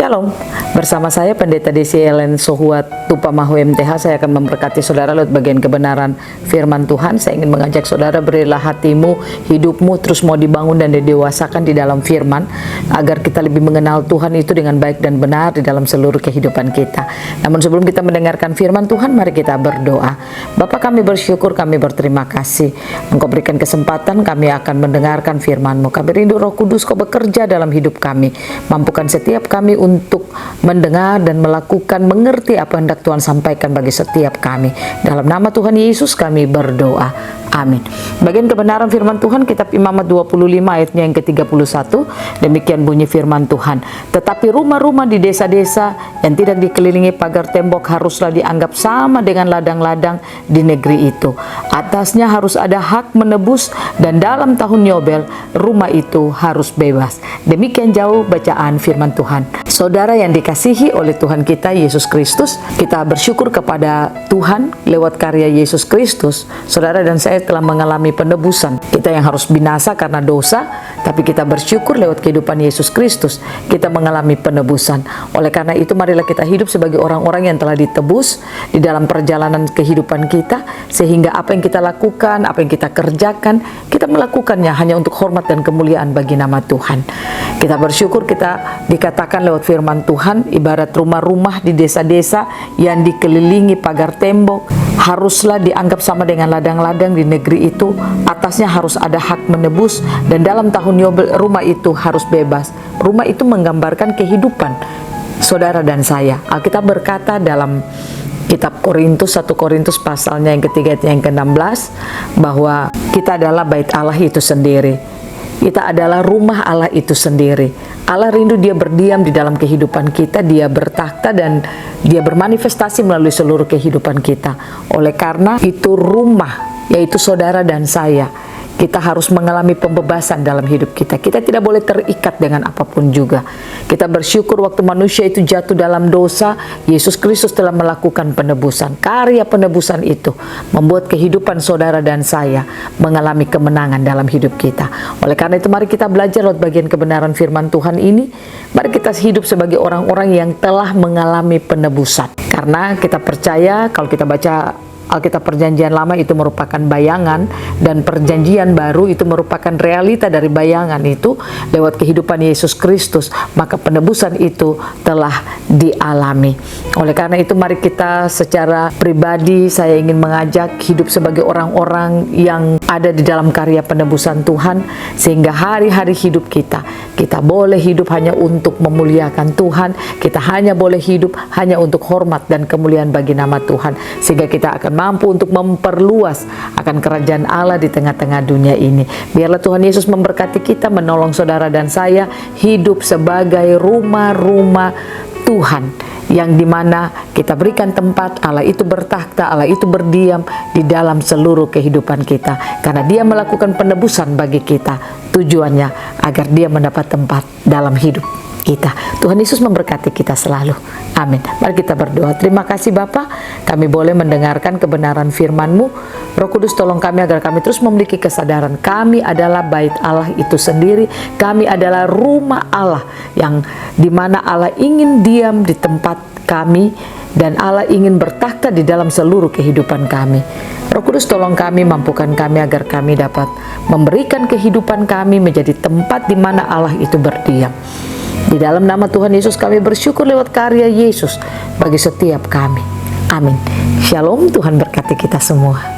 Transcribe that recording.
Shalom, bersama saya Pendeta Desi Ellen Sohuat Tupamahu MTH. Saya akan memberkati saudara lewat bagian kebenaran firman Tuhan. Saya ingin mengajak saudara, berilah hatimu, hidupmu terus mau dibangun dan didewasakan di dalam firman, agar kita lebih mengenal Tuhan itu dengan baik dan benar di dalam seluruh kehidupan kita. Namun sebelum kita mendengarkan firman Tuhan, mari kita berdoa. Bapa, kami bersyukur, kami berterima kasih Engkau berikan kesempatan kami akan mendengarkan firman-Mu. Kami rindu Roh Kudus Kau bekerja dalam hidup kami, mampukan setiap kami untuk mendengar dan melakukan, mengerti apa hendak Tuhan sampaikan bagi setiap kami. Dalam nama Tuhan Yesus kami berdoa. Amin. Bagian kebenaran firman Tuhan, kitab Imamat 25 ayatnya yang ke-31. Demikian bunyi firman Tuhan. Tetapi rumah-rumah di desa-desa yang tidak dikelilingi pagar tembok haruslah dianggap sama dengan ladang-ladang di negeri itu. Atasnya harus ada hak menebus, dan dalam tahun Yobel rumah itu harus bebas. Demikian jauh bacaan firman Tuhan. Saudara yang dikasihi oleh Tuhan kita Yesus Kristus, kita bersyukur kepada Tuhan lewat karya Yesus Kristus. Saudara dan saya telah mengalami penebusan. Kita yang harus binasa karena dosa, tapi kita bersyukur lewat kehidupan Yesus Kristus kita mengalami penebusan. Oleh karena itu, marilah kita hidup sebagai orang-orang yang telah ditebus di dalam perjalanan kehidupan kita, sehingga apa yang kita lakukan, apa yang kita kerjakan, kita melakukannya hanya untuk hormat dan kemuliaan bagi nama Tuhan. Kita bersyukur kita dikatakan lewat firman Tuhan, ibarat rumah-rumah di desa-desa yang dikelilingi pagar tembok haruslah dianggap sama dengan ladang-ladang di negeri itu. Atasnya harus ada hak menebus, dan dalam tahun Yobel rumah itu harus bebas. Rumah itu menggambarkan kehidupan saudara dan saya. Alkitab berkata dalam kitab Korintus, 1 Korintus pasalnya yang ketiga yang ke-16, bahwa kita adalah bait Allah itu sendiri. Kita adalah rumah Allah itu sendiri. Allah rindu Dia berdiam di dalam kehidupan kita, Dia bertakhta dan Dia bermanifestasi melalui seluruh kehidupan kita. Oleh karena itu rumah, yaitu saudara dan saya, kita harus mengalami pembebasan dalam hidup kita. Kita tidak boleh terikat dengan apapun juga. Kita bersyukur waktu manusia itu jatuh dalam dosa, Yesus Kristus telah melakukan penebusan. Karya penebusan itu membuat kehidupan saudara dan saya mengalami kemenangan dalam hidup kita. Oleh karena itu, mari kita belajar lewat bagian kebenaran firman Tuhan ini. Mari kita hidup sebagai orang-orang yang telah mengalami penebusan. Karena kita percaya kalau kita baca Alkitab Perjanjian Lama itu merupakan bayangan, dan Perjanjian Baru itu merupakan realita dari bayangan itu lewat kehidupan Yesus Kristus, maka penebusan itu telah dialami. Oleh karena itu, mari kita secara pribadi, saya ingin mengajak hidup sebagai orang-orang yang ada di dalam karya penebusan Tuhan, sehingga hari-hari hidup kita boleh hidup hanya untuk memuliakan Tuhan, kita hanya boleh hidup hanya untuk hormat dan kemuliaan bagi nama Tuhan, sehingga kita akan mampu untuk memperluas akan kerajaan Allah di tengah-tengah dunia ini. Biarlah Tuhan Yesus memberkati kita, menolong saudara dan saya hidup sebagai rumah-rumah Tuhan, yang dimana kita berikan tempat, Allah itu bertakhta, Allah itu berdiam di dalam seluruh kehidupan kita, karena Dia melakukan penebusan bagi kita. Tujuannya agar Dia mendapat tempat dalam hidup kita. Tuhan Yesus memberkati kita selalu. Amin. Mari kita berdoa. Terima kasih Bapa, kami boleh mendengarkan kebenaran firman-Mu. Roh Kudus, tolong kami agar kami terus memiliki kesadaran kami adalah bait Allah itu sendiri. Kami adalah rumah Allah, yang dimana Allah ingin diam di tempat kami, dan Allah ingin bertakhta di dalam seluruh kehidupan kami. Roh Kudus, tolong kami, mampukan kami agar kami dapat memberikan kehidupan kami menjadi tempat di mana Allah itu berdiam. Di dalam nama Tuhan Yesus kami bersyukur lewat karya Yesus bagi setiap kami. Amin. Shalom, Tuhan berkati kita semua.